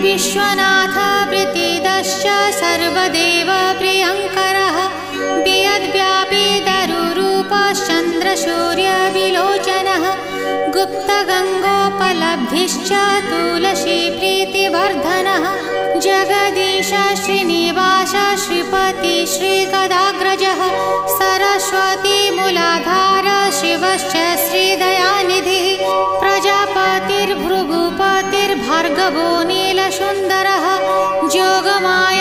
विश्वनाथ प्रीतिदश्च सर्वदेव प्रियङ्करः वियद्व्यापी दरुरूपश्चन्द्रसूर्यविलोचनः गुप्तगङ्गोपलब्धिश्च तुलसी प्रीतिवर्धनः जगदीश श्रीनिवास श्रीपति श्रीगदाग्रजः सरस्वती मूलाधार शिवश्च श्रीदयानिधिः प्रजापतिर्भृगुपतिर्भार्गवो नीलसुन्दरः जोगमाया